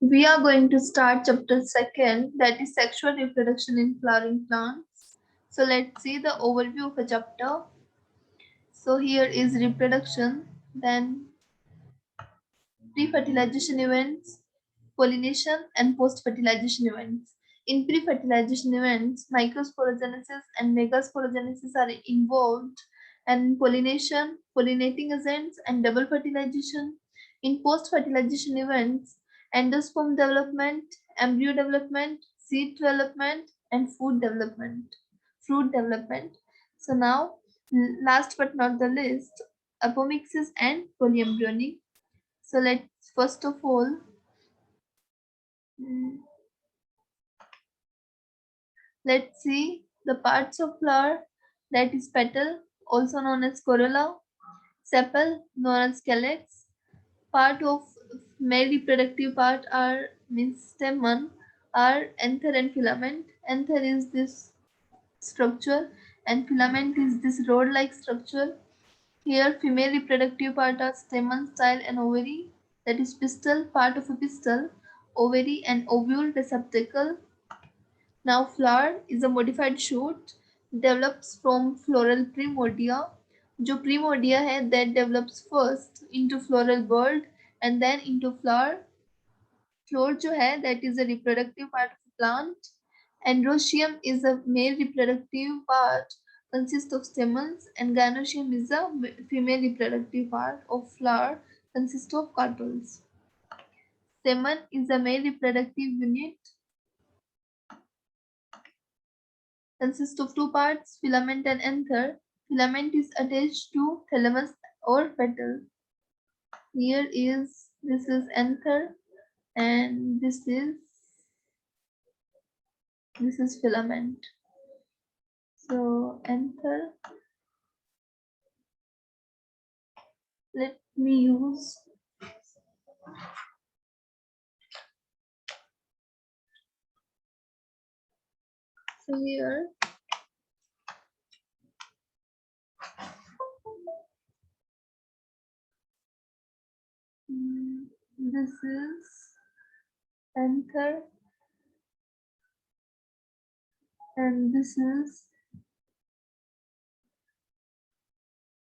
We are going to start chapter 2, that is sexual reproduction in flowering plants. So let's see the overview of a chapter. So here is reproduction, then pre-fertilization events, pollination and post-fertilization events. In pre-fertilization events, microsporogenesis and megasporogenesis are involved, and pollination, pollinating agents, and double fertilization. In post-fertilization events, endosperm development, embryo development, seed development, and food development, fruit development. So now, last but not the least, apomixis and polyembryonic. So let's first of all mm, let's see the parts of flower, that is petal, also known as corolla, sepal, known as calyx. Part of male reproductive part are means stamen are anther and filament. Anther is this structure and filament is this rod-like structure. Here, female reproductive part are stamen, style, and ovary. That is pistil, part of a pistil, ovary, and ovule receptacle. Now, flower is a modified shoot, develops from floral primordia. जो primordia है that develops first into floral bud and then into flower. Flower जो है that is a reproductive part of the plant. Androecium is a male reproductive part, consists of stamens, and gynoecium is a female reproductive part of flower, consists of carpels. Stamen is a male reproductive unit, consists of two parts, filament and anther. Filament is attached to thalamus or petal. Here is this is anther and this is filament. So anther, let me use so here this is anther and this is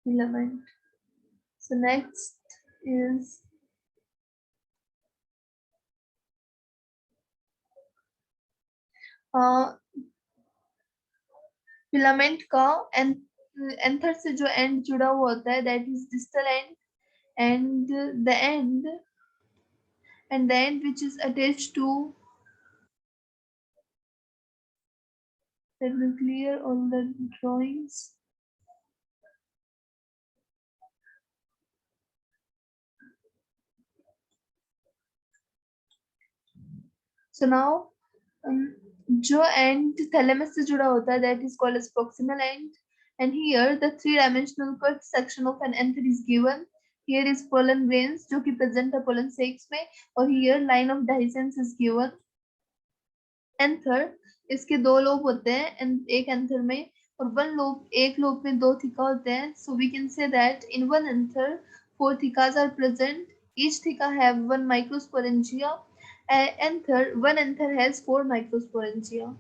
filament. So next is filament का anther से जो and जुड़ा हुआ होता है that is distal end and the end which is attached to, let me clear all the drawings. So now जो end थैलेमस से जुड़ा होता है that is called as proximal end, and here the three-dimensional cut section of an anther is given. Here is pollen grains जो कि present है pollen sacs में, और here line of dehiscence is given. Anther इसके दो lobe होते हैं एक एंथर में, और वन लोब एक लोब में दो थिका होते हैं. So we can say that in one anther four thecas are present. Each theca have one microsporangia. one anther has four microsporangia.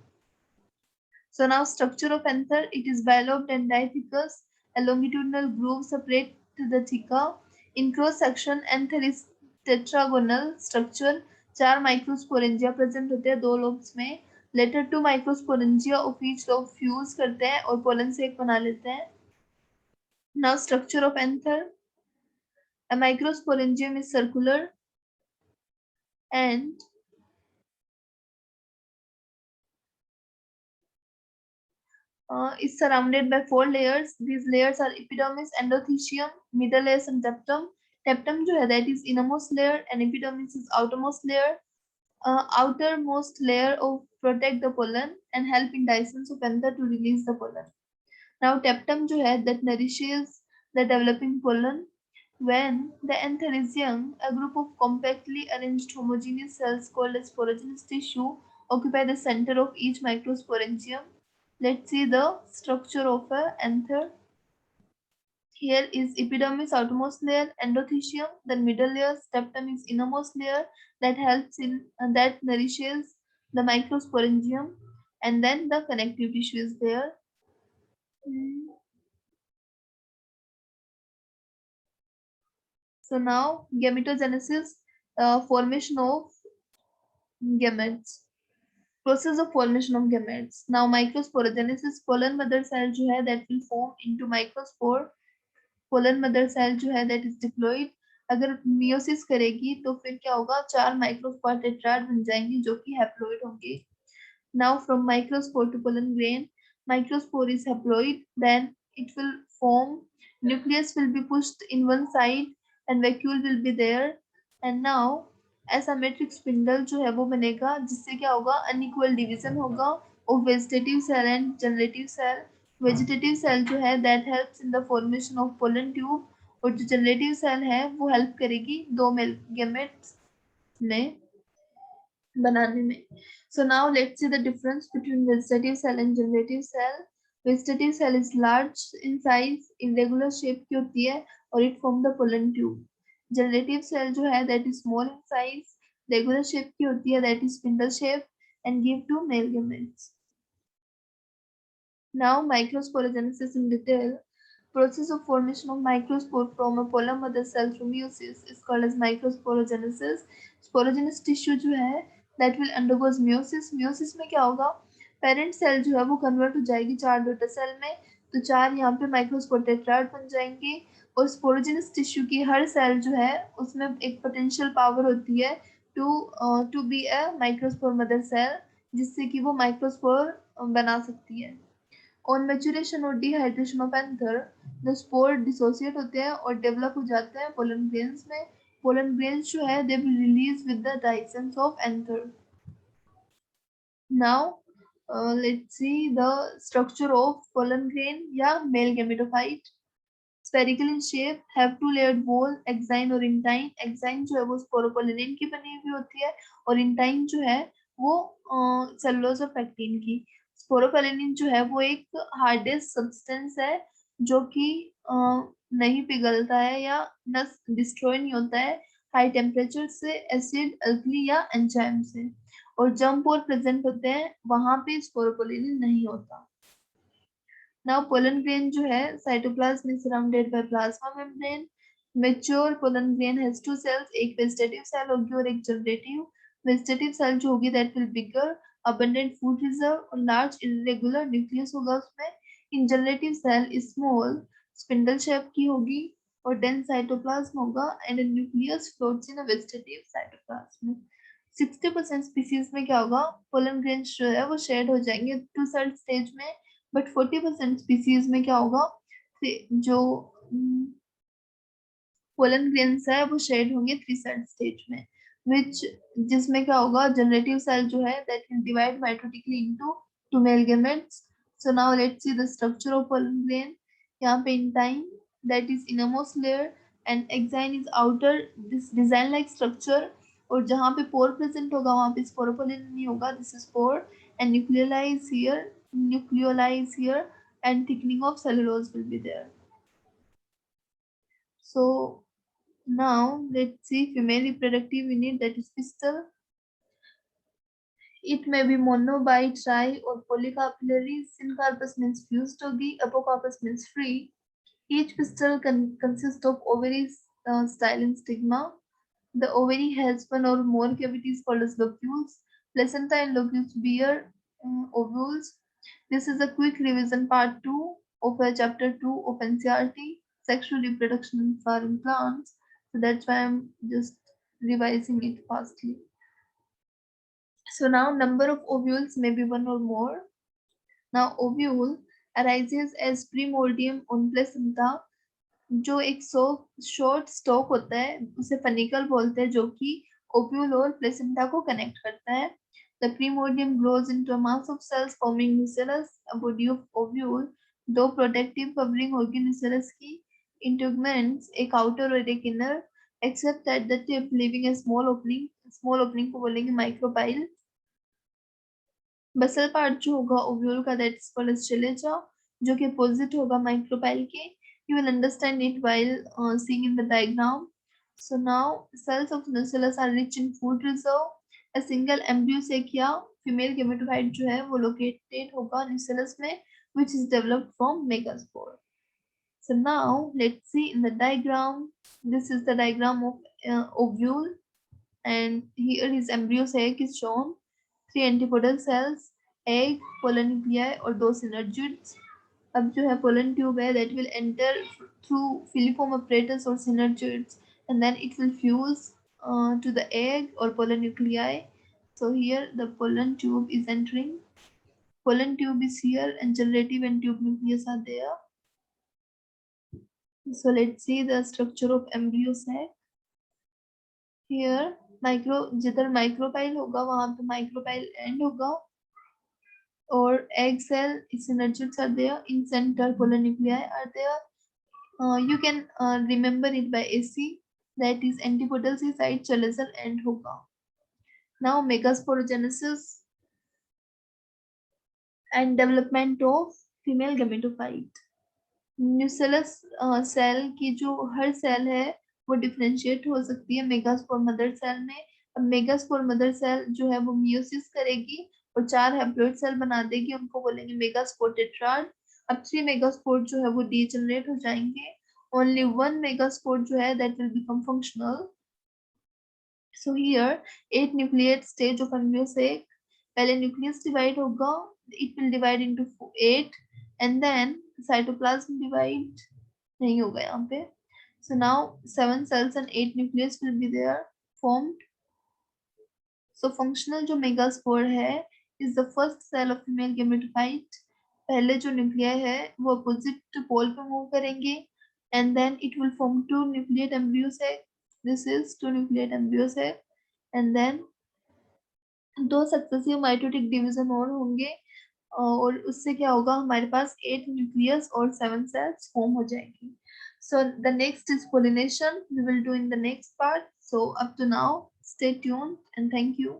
So now structure of anther, it is bilobed and dithecous. A longitudinal groove separate the theca. In cross section anther is tetragonal structure. चार microsporangia present होते हैं दो lobes में. Later two microsporangia of each lobe fuse करते हैं और pollen से एक बना लेते हैं. Now structure of anther. A microsporangium is circular and is surrounded by four layers. These layers are epidermis, endothecium, middle layers, and septum. Septum जो है that is innermost layer and epidermis is outermost layer. Outermost layer of protect the pollen and help in dehiscence of anther to release the pollen. Now septum जो है that nourishes the developing pollen. When the anther is young, a group of compactly arranged homogeneous cells called as sporogenous tissue occupy the center of each microsporangium. Let's see the structure of an anther. Here is epidermis, outermost layer, endothelium, then middle layer, septum is innermost layer that helps in that nourishes the microsporangium, and then the connective tissue is there. Mm. So now gametogenesis, formation of gametes. Process of formation of gametes. Now microsporogenesis, pollen mother cell जो है that will form into microspore. Pollen mother cell जो है that is diploid, अगर meiosis करेगी तो फिर क्या होगा, 4 माइक्रोस्पोर टेट्राड बन जाएंगे जो कि हैप्लॉइड होंगे. Now from microspore to pollen grain, microspore is haploid, then it will form, nucleus will be pushed in one side and vacuole will be there, and now asymmetric spindle जो है वो बनेगा, जिससे क्या होगा, unequal division होगा of vegetative cell and generative cell. Vegetative cell जो है that helps in the formation of pollen tube, और जो जनरेटिव सेल है वो हेल्प करेगी दो मेल गेमेट्स में बनाने में. So now let's see the difference between vegetative cell and generative cell. Vegetative cell is large in size, irregular shape की होती है और it form the pollen tube. Generative cell जो है that is small in size, regular shape की होती है, that is spindle shape and give to male gametes. Now microsporogenesis in detail. Process of formation of microspore from a pollen mother cell through meiosis is called as microsporogenesis. Sporogenous tissue जो है that will undergoes meiosis. Meiosis में क्या होगा, parent cell जो है वो convert हो जाएगी 4 डॉटर सेल में, तो 4 यहाँ पे माइक्रोस्पोर टेट्राड बन जाएंगे, और स्पोरोजेनस टिश्यू की हर सेल जो है उसमें एक पोटेंशियल पावर होती है to be a microspore mother cell, जिससे कि वो माइक्रोस्पोर बना सकती है. ऑन मैच्योरेशन और dehydration of anther, the spore dissociate होते हैं और डेवलप हो जाते हैं पोलन ग्रेन्स में. पोलन ग्रेन्स जो है they will release with the dehiscence of anther. Now let's see the structure of pollen grain या male gametophyte. Spherical in shape, have two layered wall, exine और intine. Exine जो है वो sporopollenin की बनी हुई होती है, और इंटाइन जो है वो सेलुलोज और पेक्टिन की. स्पोरोपोलिनिन जो है वो एक हार्डेस्ट सब्सटेंस है जो कि नहीं पिघलता है या नस डिस्ट्रॉय नहीं होता है हाई टेम्परेचर से, एसिड, अल्कली या एंजाइम से, और जब पोर प्रेजेंट होते हैं वहां पे स्पोरोपोलिनिन नहीं होता. नाउ पोलन ग्रेन जो है साइटोप्लाज्म में surrounded by plasma membrane. Mature pollen grain has two cells, एक वेजिटेटिव सेल होगी और एक जनरेटिव. वेजिटेटिव सेल जो होगी that will bigger, abundant food reserve और लार्ज इरेगुलर न्यूक्लियस होगा उसमें. In generative cell small spindle shape की होगी और डेंस साइटोप्लाज्म होगा, and nucleus floats in a vegetative cytoplasm. 60% species में क्या होगा, पोलन ग्रेन्स जो है वो शेड हो जाएंगे टू सेल स्टेज में, बट 40% स्पीसीज में क्या होगा, जो पोलन ग्रेन्स है वो शेड होंगे 3 सेल स्टेज में, which जिसमें क्या होगा, जनरेटिव सेल जो है that will divide mitotically into 2 male gametes. So now let's see the structure of pollen grain. यहाँ पे intine that is innermost layer and exine is outer, this design like structure, और जहाँ पे pore present होगा वहाँ पे sporopollenin नहीं होगा, this is pore, and nucleoli is here and thickening of cellulose will be there. So now let's see female reproductive unit, that is pistil. It may be mono, bi, tri or polycarpillary. Syncarpus means fused होगी, apocarpus means free. Each pistil consists of ovaries, style and stigma. The ovary has one or more cavities called as locules. Placenta and locules bear ovules. This is a quick revision part 2 of chapter 2 of NCERT, sexual reproduction in flowering plants. So that's why I'm just revising it fastly. So now number of ovules may be one or more. Now ovule arises as primordium on placenta, जो एक short stock होता है उसे funicle बोलते हैं, जो कि ovule और प्लेसेंटा को कनेक्ट करता है. The primordium grows into a mass of cells forming nucellus, a body of ovule. दो प्रोटेक्टिव कवरिंग होगी nucellus की, इंटेगुमेंट्स एक आउटर और एक inner, accept at the tip leaving A small opening को बोलेंगे माइक्रोपाइल. बसल पार्ट जो होगा ओव्यूल का दैट इज कॉल्ड एज चिलेजा, जो कि अपोजिट होगा माइक्रोपाइल के. You will understand it while seeing in the diagram. So now cells of nucellus are rich in food reserve. A single embryo sac या female gametophyte जो है वो located होगा nucellus में, which is developed from megaspore. So now let's see in the diagram. This is the diagram of ovule, and here his embryo sac is shown. 3 antipodal cells, egg, pollen nuclei और 2 synergids. अब जो है pollen tube है that will enter through filiform apparatus or synergids, and then it will fuse to the egg or pollen nuclei. So here the pollen tube is entering. Pollen tube is here and generative and tube nucleus are there. So let's see the structure of embryo sac. Here micro जिधर micropyle होगा वहां पे micropyle and होगा और egg cell synergids are there. In center pollen nuclei are there. You can remember it by AC, that is antipodal से side chalazal end होगा. Now megasporogenesis and development of female gametophyte. Nucellus cell की जो हर cell है वो differentiate हो सकती है megaspore mother cell में. अब मेगास्पोर मदर सेल जो है वो मियोसिस करेगी और 4 हैप्लॉइड सेल बना देगी, उनको बोलेंगे मेगास्पोर टेट्राड. अब 3 मेगास्पोर जो है वो डीजेनरेट हो जाएंगे. ओनली 1 मेगास्पोर जो है that will become functional. So here 8 nucleate stage of embryo sac. पहले न्यूक्लियस डिवाइड होगा, it will divide into 8 and then cytoplasm divide नहीं होगा यहाँ पे. So now 7 cells and 8 nucleus will be there formed. So functional जो megaspore है is the first cell of female gametophyte. पहले जो nuclei है वो opposite pole पे move करेंगे and then it will form 2 nucleate embryo sac. This is 2 nucleate embryo sac and then 2 successive mitotic division और होंगे और उससे क्या होगा हमारे पास 8 न्यूक्लियस और 7 सेल्स फॉर्म हो जाएंगी. So the next is pollination. We will do in the next part. So up to now, stay tuned and thank you.